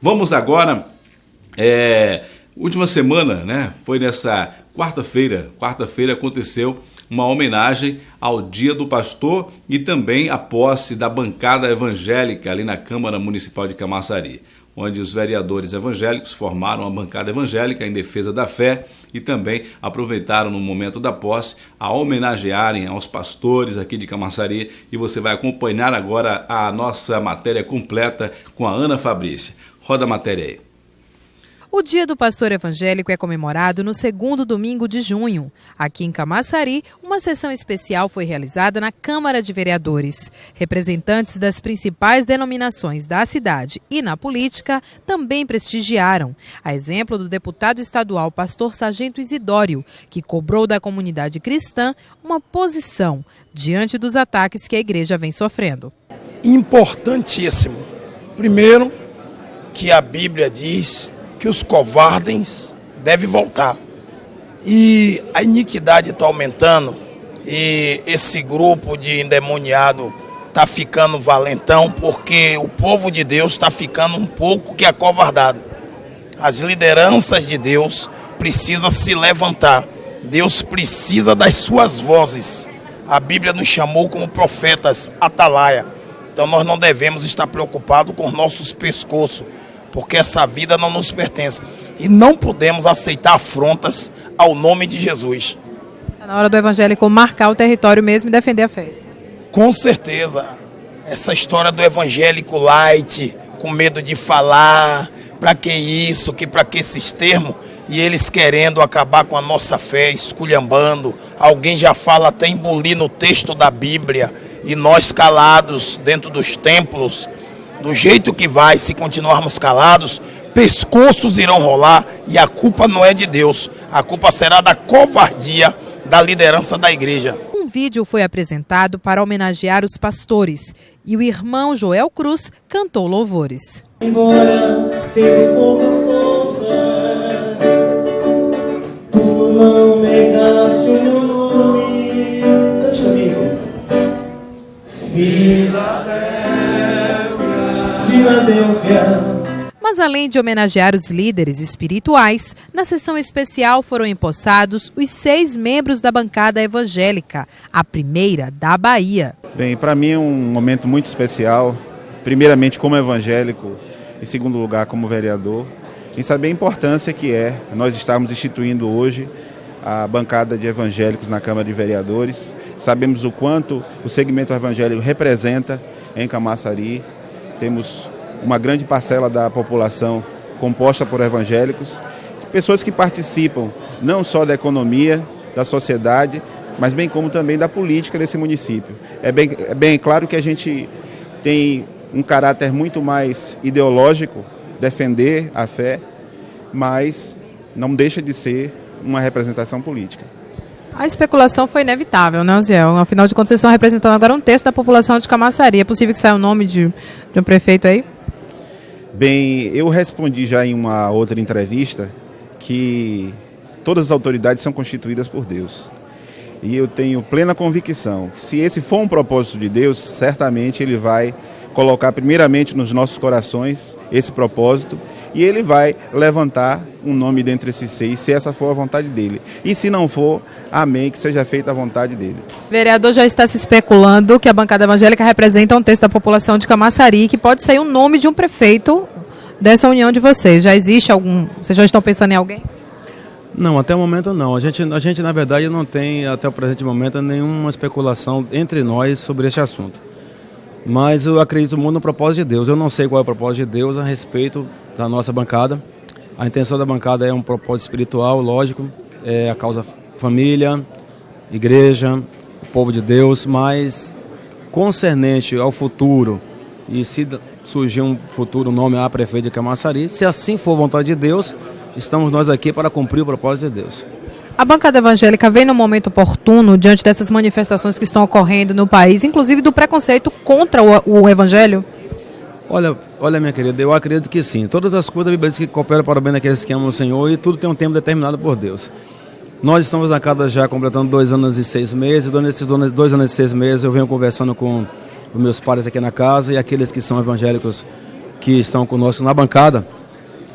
Vamos agora, última semana, né? Foi nessa quarta-feira aconteceu uma homenagem ao Dia do Pastor e também a posse da bancada evangélica ali na Câmara Municipal de Camaçari, onde os vereadores evangélicos formaram a bancada evangélica em defesa da fé e também aproveitaram no momento da posse a homenagearem aos pastores aqui de Camaçari. E você vai acompanhar agora a nossa matéria completa com a Ana Fabrícia. Roda a matéria aí. O Dia do Pastor Evangélico é comemorado no segundo domingo de junho. Aqui em Camaçari, uma sessão especial foi realizada na Câmara de Vereadores. Representantes das principais denominações da cidade e na política também prestigiaram. A exemplo do deputado estadual Pastor Sargento Isidório, que cobrou da comunidade cristã uma posição diante dos ataques que a igreja vem sofrendo. Importantíssimo. Primeiro, que a Bíblia diz que os covardes devem voltar. E a iniquidade está aumentando e esse grupo de endemoniado está ficando valentão porque o povo de Deus está ficando um pouco que acovardado. As lideranças de Deus precisam se levantar. Deus precisa das suas vozes. A Bíblia nos chamou como profetas atalaia. Então nós não devemos estar preocupados com nossos pescoços, porque essa vida não nos pertence. E não podemos aceitar afrontas ao nome de Jesus. Está na hora do evangélico marcar o território mesmo e defender a fé. Com certeza. Essa história do evangélico light, com medo de falar, para que isso, para que esses termos, e eles querendo acabar com a nossa fé, esculhambando. Alguém já fala até embolir no texto da Bíblia, e nós calados dentro dos templos. Do jeito que vai, se continuarmos calados, pescoços irão rolar e a culpa não é de Deus. A culpa será da covardia da liderança da igreja. Um vídeo foi apresentado para homenagear os pastores e o irmão Joel Cruz cantou louvores. Embora tenha pouca força, tu não negaste o meu nome. Cante comigo. Filadélfia. Mas além de homenagear os líderes espirituais, na sessão especial foram empossados os 6 membros da bancada evangélica, a primeira da Bahia. Bem, para mim é um momento muito especial, primeiramente como evangélico, em segundo lugar como vereador, em saber a importância que é nós estarmos instituindo hoje a bancada de evangélicos na Câmara de Vereadores. Sabemos o quanto o segmento evangélico representa em Camaçari. Temos uma grande parcela da população composta por evangélicos, pessoas que participam não só da economia, da sociedade, mas bem como também da política desse município. É bem claro que a gente tem um caráter muito mais ideológico, defender a fé, mas não deixa de ser uma representação política. A especulação foi inevitável, né, Ziel? Afinal de contas, vocês estão representando agora um terço da população de Camaçari. É possível que saia o nome de um prefeito aí? Bem, eu respondi já em uma outra entrevista que todas as autoridades são constituídas por Deus. E eu tenho plena convicção que se esse for um propósito de Deus, certamente Ele vai colocar primeiramente nos nossos corações esse propósito e Ele vai levantar um nome dentre esses 6, se essa for a vontade dEle. E se não for, amém, que seja feita a vontade dEle. O vereador já está se especulando que a bancada evangélica representa um terço da população de Camaçari, que pode sair o nome de um prefeito dessa união de vocês. Já existe algum? Vocês já estão pensando em alguém? Não, até o momento não. A gente na verdade não tem até o presente momento nenhuma especulação entre nós sobre este assunto. Mas eu acredito muito no propósito de Deus. Eu não sei qual é o propósito de Deus a respeito da nossa bancada. A intenção da bancada é um propósito espiritual, lógico, é a causa família, igreja, o povo de Deus, mas concernente ao futuro, e se surgir um futuro nome a prefeito de Camaçari, se assim for vontade de Deus, estamos nós aqui para cumprir o propósito de Deus. A bancada evangélica vem no momento oportuno diante dessas manifestações que estão ocorrendo no país, inclusive do preconceito contra o evangelho? Olha, minha querida, eu acredito que sim. Todas as coisas da Bíblia dizem que cooperam para o bem daqueles que amam o Senhor, e tudo tem um tempo determinado por Deus. Nós estamos na casa já completando 2 anos e 6 meses. Durante esses 2 anos e 6 meses eu venho conversando com os meus pares aqui na casa e aqueles que são evangélicos que estão conosco na bancada,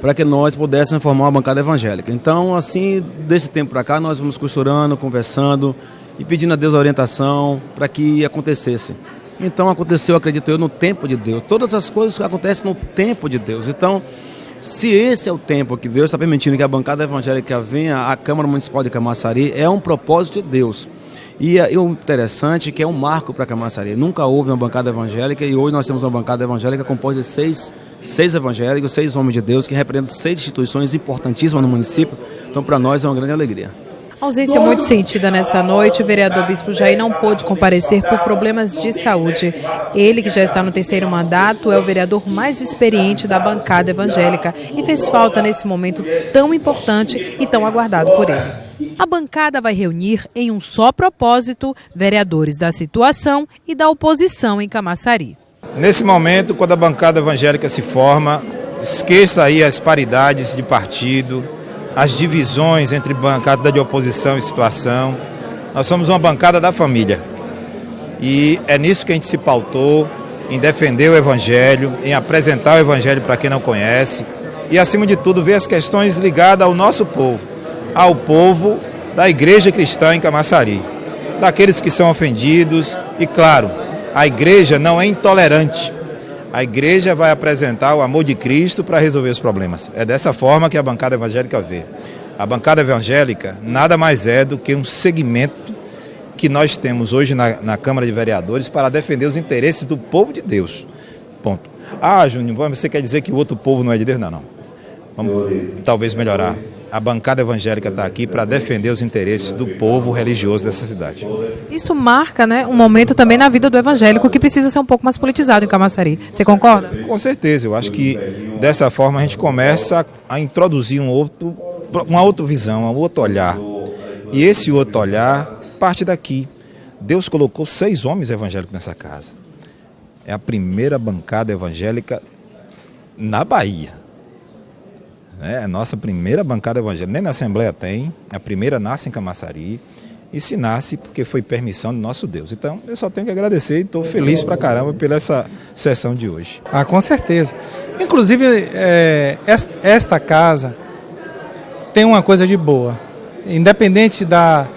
para que nós pudéssemos formar uma bancada evangélica. Então, assim, desse tempo para cá, nós vamos costurando, conversando e pedindo a Deus a orientação para que acontecesse. Então, aconteceu, acredito eu, no tempo de Deus. Todas as coisas acontecem no tempo de Deus. Então, se esse é o tempo que Deus está permitindo que a bancada evangélica venha à Câmara Municipal de Camaçari, é um propósito de Deus. E o interessante é que é um marco para Camaçari. Nunca houve uma bancada evangélica e hoje nós temos uma bancada evangélica composta de seis evangélicos, 6 homens de Deus, que representam 6 instituições importantíssimas no município. Então, para nós é uma grande alegria. A ausência muito sentida nessa noite, o vereador Bispo Jair não pôde comparecer por problemas de saúde. Ele, que já está no 3º mandato, é o vereador mais experiente da bancada evangélica e fez falta nesse momento tão importante e tão aguardado por ele. A bancada vai reunir em um só propósito vereadores da situação e da oposição em Camaçari. Nesse momento, quando a bancada evangélica se forma, esqueça aí as paridades de partido, as divisões entre bancada de oposição e situação. Nós somos uma bancada da família. E é nisso que a gente se pautou, em defender o Evangelho, em apresentar o Evangelho para quem não conhece e, acima de tudo, ver as questões ligadas ao nosso povo, ao povo da Igreja Cristã em Camaçari, daqueles que são ofendidos. E, claro, a igreja não é intolerante. A igreja vai apresentar o amor de Cristo para resolver os problemas. É dessa forma que a bancada evangélica vê. A bancada evangélica nada mais é do que um segmento que nós temos hoje na Câmara de Vereadores para defender os interesses do povo de Deus. Ponto. Ah, Júnior, você quer dizer que o outro povo não é de Deus? Não. Vamos talvez melhorar. A bancada evangélica está aqui para defender os interesses do povo religioso dessa cidade. Isso marca, né, um momento também na vida do evangélico que precisa ser um pouco mais politizado em Camaçari. Você concorda? Com certeza. Eu acho que dessa forma a gente começa a introduzir uma outra visão, um outro olhar. E esse outro olhar parte daqui. Deus colocou 6 homens evangélicos nessa casa. É a primeira bancada evangélica na Bahia. É a nossa primeira bancada evangélica, nem na Assembleia tem, a primeira nasce em Camaçari e se nasce porque foi permissão do nosso Deus. Então eu só tenho que agradecer e estou feliz pra caramba pela essa sessão de hoje. Ah, com certeza. Inclusive, esta casa tem uma coisa de boa. Independente da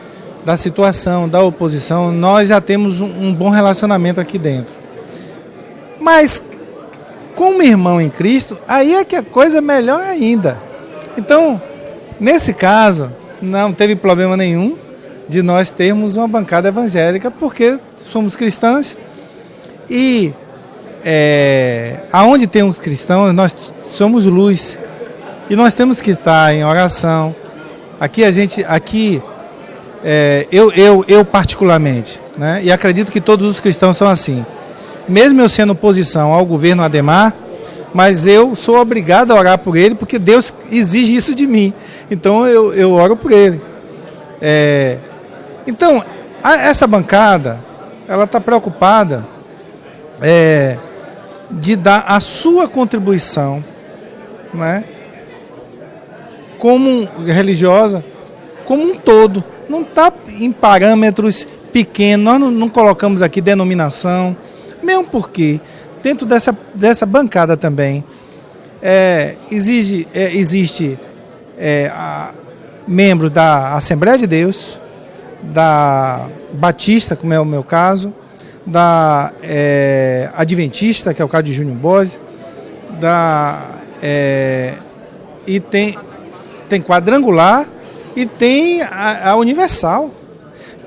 situação, da oposição, nós já temos um bom relacionamento aqui dentro. Mas como irmão em Cristo, aí é que a coisa é melhor ainda. Então, nesse caso, não teve problema nenhum de nós termos uma bancada evangélica, porque somos cristãos e aonde tem os cristãos, nós somos luz e nós temos que estar em oração. Eu particularmente, né, e acredito que todos os cristãos são assim. Mesmo eu sendo oposição ao governo Adhemar, mas eu sou obrigado a orar por ele, porque Deus exige isso de mim. Então eu oro por ele. Então, essa bancada, ela está preocupada de dar a sua contribuição, né, como religiosa, como um todo. Não está em parâmetros pequenos, nós não colocamos aqui denominação. Mesmo porque, dentro dessa bancada também, existe membro da Assembleia de Deus, da Batista, como é o meu caso, da Adventista, que é o caso de Júnior Bose, e tem Quadrangular e tem a Universal.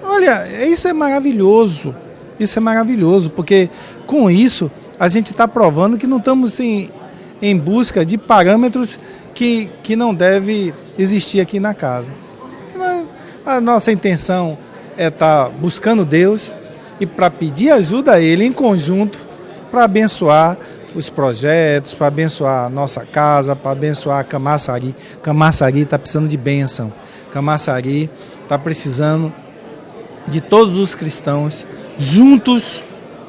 Olha, isso é maravilhoso. Isso é maravilhoso, porque com isso a gente está provando que não estamos em busca de parâmetros que não deve existir aqui na casa. A nossa intenção é estar buscando Deus e para pedir ajuda a Ele em conjunto para abençoar os projetos, para abençoar a nossa casa, para abençoar a Camaçari. Camaçari está precisando de bênção. Camaçari está precisando de todos os cristãos juntos,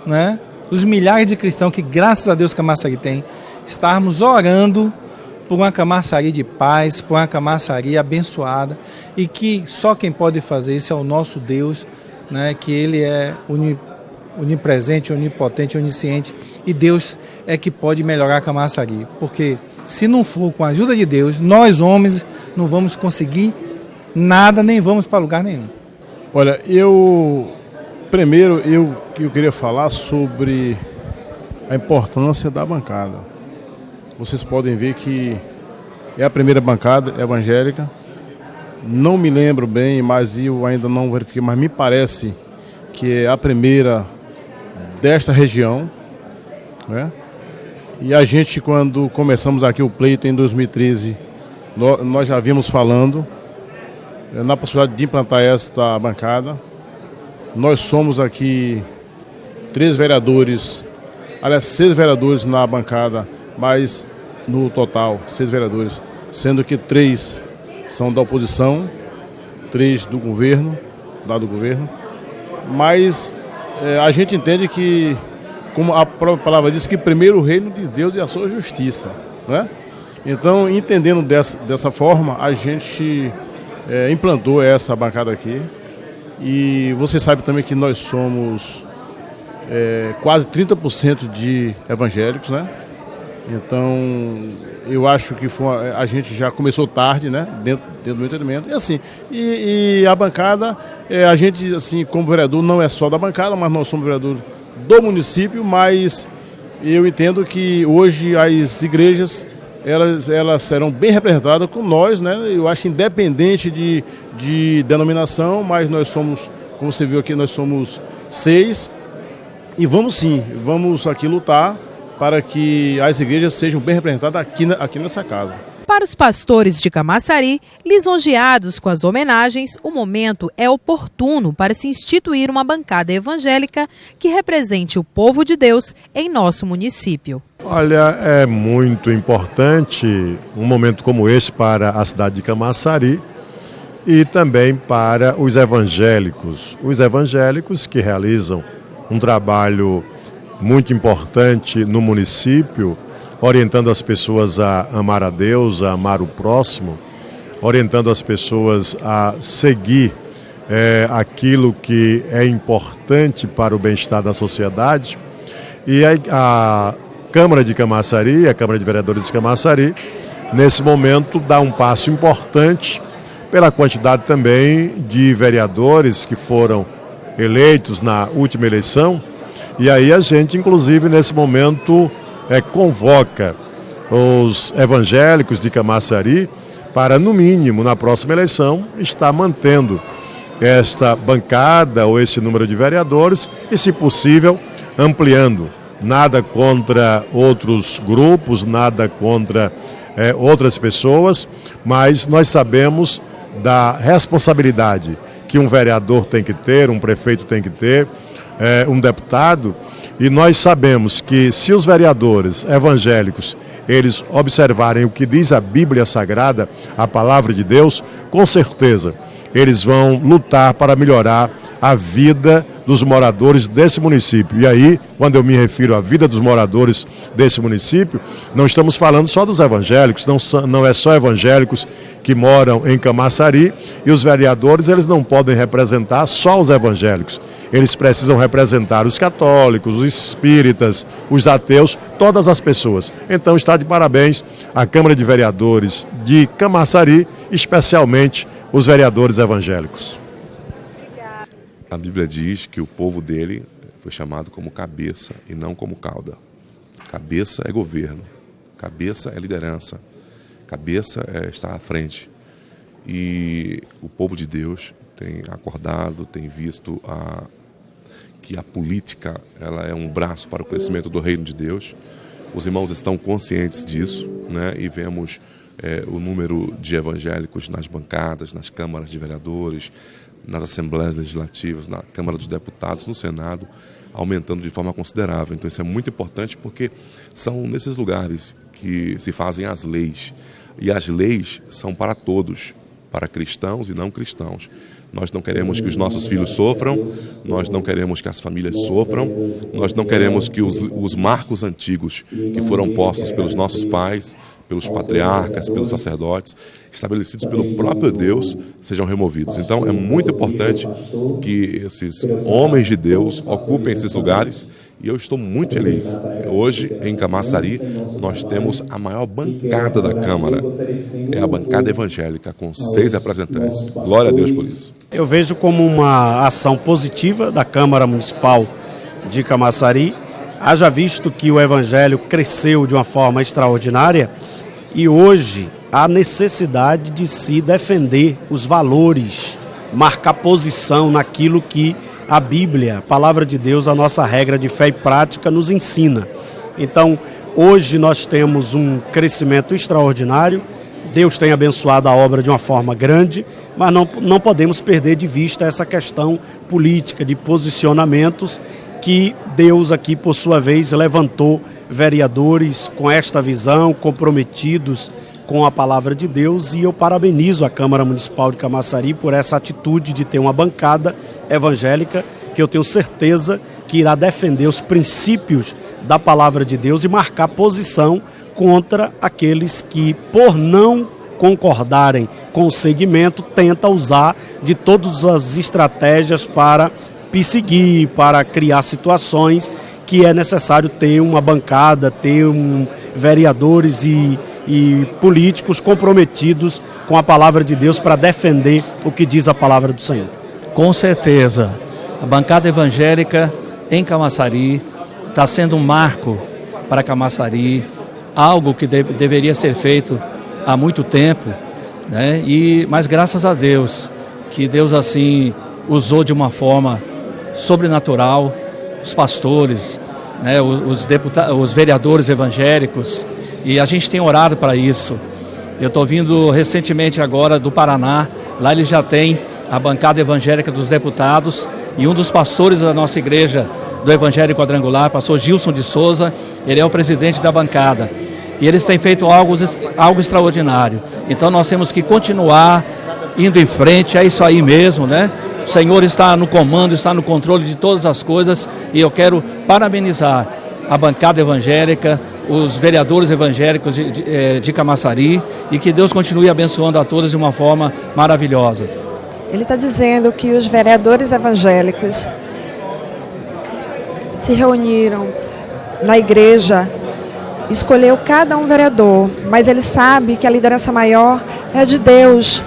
né? Os milhares de cristãos que, graças a Deus, Camaçari tem, estarmos orando por uma Camaçari de paz, por uma Camaçari abençoada, e que só quem pode fazer isso é o nosso Deus, né? Que Ele é onipresente, onipotente, onisciente, e Deus é que pode melhorar Camaçari. Porque se não for com a ajuda de Deus, nós homens não vamos conseguir nada, nem vamos para lugar nenhum. Olha, primeiro eu queria falar sobre a importância da bancada. Vocês podem ver que é a primeira bancada evangélica. Não me lembro bem, mas eu ainda não verifiquei, mas me parece que é a primeira desta região, né? E a gente, quando começamos aqui o pleito em 2013, nós já vimos falando na possibilidade de implantar esta bancada. Nós somos aqui 6 vereadores na bancada, mas no total 6 vereadores, sendo que 3 são da oposição, 3 do governo, mas a gente entende que, como a própria palavra diz, que primeiro o reino de Deus e a sua justiça, né? Então, entendendo dessa forma, a gente implantou essa bancada aqui. E você sabe também que nós somos quase 30% de evangélicos, né? Então, eu acho que a gente já começou tarde, né? Dentro do meu entendimento. E assim, e a bancada, a gente, assim, como vereador, não é só da bancada, mas nós somos vereadores do município, mas eu entendo que hoje as igrejas, elas serão bem representadas com nós, né? Eu acho independente de denominação, mas nós somos, como você viu aqui, nós somos 6 e vamos aqui lutar para que as igrejas sejam bem representadas aqui nessa casa. Para os pastores de Camaçari, lisonjeados com as homenagens, o momento é oportuno para se instituir uma bancada evangélica que represente o povo de Deus em nosso município. Olha, é muito importante um momento como esse para a cidade de Camaçari e também para os evangélicos. Os evangélicos que realizam um trabalho muito importante no município, orientando as pessoas a amar a Deus, a amar o próximo, orientando as pessoas a seguir aquilo que é importante para o bem-estar da sociedade. E a Câmara de Camaçari, a Câmara de Vereadores de Camaçari, nesse momento dá um passo importante pela quantidade também de vereadores que foram eleitos na última eleição. E aí a gente, inclusive, nesse momento, convoca os evangélicos de Camaçari para, no mínimo, na próxima eleição, estar mantendo esta bancada ou esse número de vereadores e, se possível, ampliando. Nada contra outros grupos, nada contra outras pessoas, mas nós sabemos da responsabilidade que um vereador tem que ter, um prefeito tem que ter, um deputado, e nós sabemos que se os vereadores evangélicos eles observarem o que diz a Bíblia Sagrada, a palavra de Deus, com certeza eles vão lutar para melhorar a vida dos moradores desse município. E aí, quando eu me refiro à vida dos moradores desse município, não estamos falando só dos evangélicos, não é só evangélicos que moram em Camaçari, e os vereadores eles não podem representar só os evangélicos. Eles precisam representar os católicos, os espíritas, os ateus, todas as pessoas. Então está de parabéns a Câmara de Vereadores de Camaçari, especialmente os vereadores evangélicos. A Bíblia diz que o povo dele foi chamado como cabeça e não como cauda. Cabeça é governo, cabeça é liderança, cabeça é estar à frente. E o povo de Deus tem acordado, tem visto que a política ela é um braço para o crescimento do reino de Deus. Os irmãos estão conscientes disso, né? E vemos o número de evangélicos nas bancadas, nas câmaras de vereadores, nas assembleias legislativas, na Câmara dos Deputados, no Senado, aumentando de forma considerável. Então isso é muito importante porque são nesses lugares que se fazem as leis. E as leis são para todos, para cristãos e não cristãos. Nós não queremos que os nossos filhos sofram, nós não queremos que as famílias sofram, nós não queremos que os marcos antigos que foram postos pelos nossos pais, pelos patriarcas, pelos sacerdotes, estabelecidos pelo próprio Deus, sejam removidos. Então é muito importante que esses homens de Deus ocupem esses lugares, E eu estou muito feliz. Hoje, em Camaçari, nós temos a maior bancada da Câmara. É a bancada evangélica, com 6 representantes. Glória a Deus por isso. Eu vejo como uma ação positiva da Câmara Municipal de Camaçari, haja visto que o Evangelho cresceu de uma forma extraordinária e hoje há necessidade de se defender os valores, marcar posição naquilo que a Bíblia, a Palavra de Deus, a nossa regra de fé e prática nos ensina. Então, hoje nós temos um crescimento extraordinário, Deus tem abençoado a obra de uma forma grande, mas não podemos perder de vista essa questão política, de posicionamentos, que Deus aqui, por sua vez, levantou vereadores com esta visão, comprometidos com a Palavra de Deus, e eu parabenizo a Câmara Municipal de Camaçari por essa atitude de ter uma bancada evangélica que eu tenho certeza que irá defender os princípios da Palavra de Deus e marcar posição contra aqueles que, por não concordarem com o segmento, tentam usar de todas as estratégias para perseguir, para criar situações que é necessário ter uma bancada, ter vereadores e políticos comprometidos com a Palavra de Deus para defender o que diz a Palavra do Senhor. Com certeza, a bancada evangélica em Camaçari está sendo um marco para Camaçari, algo que deveria ser feito há muito tempo, né? Mas graças a Deus, que Deus assim usou de uma forma sobrenatural os pastores, né? Os vereadores evangélicos, e a gente tem orado para isso. Eu estou vindo recentemente agora do Paraná, lá eles já têm a bancada evangélica dos deputados, e um dos pastores da nossa igreja do Evangelho Quadrangular, pastor Gilson de Souza, ele é o presidente da bancada. E eles têm feito algo extraordinário. Então nós temos que continuar indo em frente, é isso aí mesmo, né? O Senhor está no comando, está no controle de todas as coisas, e eu quero parabenizar a bancada evangélica, os vereadores evangélicos de Camaçari, e que Deus continue abençoando a todos de uma forma maravilhosa. Ele está dizendo que os vereadores evangélicos se reuniram na igreja, escolheu cada um vereador, mas ele sabe que a liderança maior é de Deus,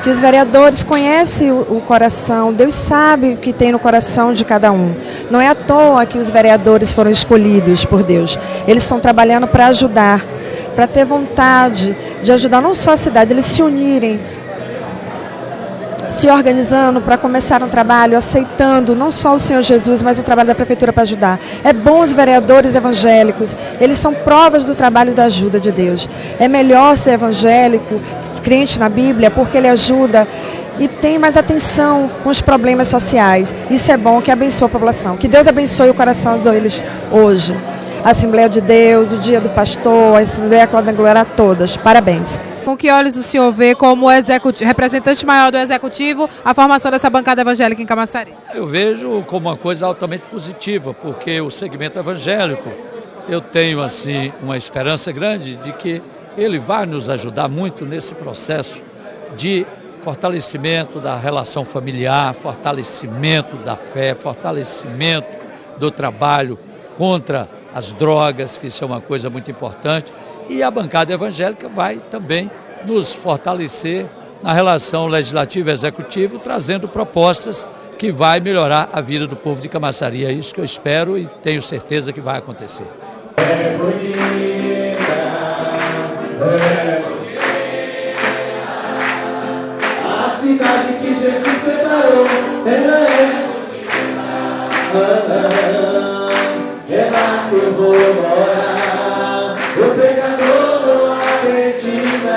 que os vereadores conhecem o coração, Deus sabe o que tem no coração de cada um. Não é à toa que os vereadores foram escolhidos por Deus. Eles estão trabalhando para ajudar, para ter vontade de ajudar não só a cidade, eles se unirem, se organizando para começar um trabalho, aceitando não só o Senhor Jesus, mas o trabalho da prefeitura para ajudar. É bom os vereadores evangélicos, eles são provas do trabalho da ajuda de Deus. É melhor ser evangélico, crente na Bíblia, porque ele ajuda e tem mais atenção com os problemas sociais. Isso é bom, que abençoa a população. Que Deus abençoe o coração deles hoje. A Assembleia de Deus, o Dia do Pastor, a Assembleia Quadrangular, a todas. Parabéns. Com que olhos o senhor vê como representante maior do Executivo a formação dessa bancada evangélica em Camaçari? Eu vejo como uma coisa altamente positiva, porque o segmento evangélico, eu tenho assim uma esperança grande de que ele vai nos ajudar muito nesse processo de fortalecimento da relação familiar, fortalecimento da fé, fortalecimento do trabalho contra as drogas, que isso é uma coisa muito importante. E a bancada evangélica vai também nos fortalecer na relação legislativa e executiva, trazendo propostas que vai melhorar a vida do povo de Camaçari. É isso que eu espero e tenho certeza que vai acontecer. É bonita, a cidade que Jesus preparou, ela é lá que eu vou morar. O pecador não acredita,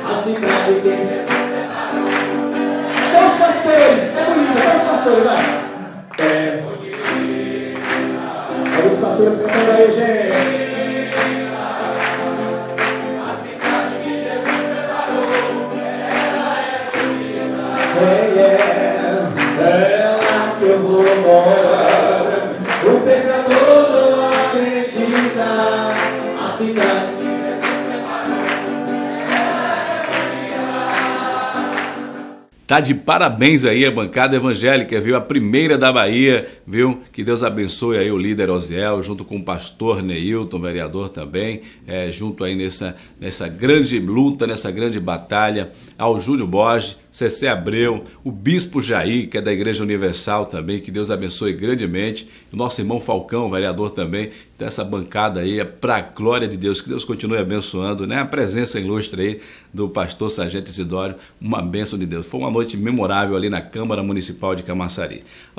a cidade que Jesus preparou. São os pastores, é bonita, são os pastores, vai. É bonita. Olha os pastores cantando aí, gente. É lá que eu vou morar. O pecador não acredita, a cidade que Jesus preparou. Tá de parabéns aí a bancada evangélica, viu? A primeira da Bahia, viu? Que Deus abençoe aí o líder Osiel, junto com o pastor Neilton, vereador também, junto aí nessa grande luta, nessa grande batalha, ao Júlio Borges, Cecé Abreu, o Bispo Jair, que é da Igreja Universal também, que Deus abençoe grandemente, o nosso irmão Falcão, vereador também. Então essa bancada aí é para a glória de Deus, que Deus continue abençoando, né? A presença ilustre aí do pastor Sargento Isidório, uma bênção de Deus. Foi uma noite memorável ali na Câmara Municipal de Camaçari.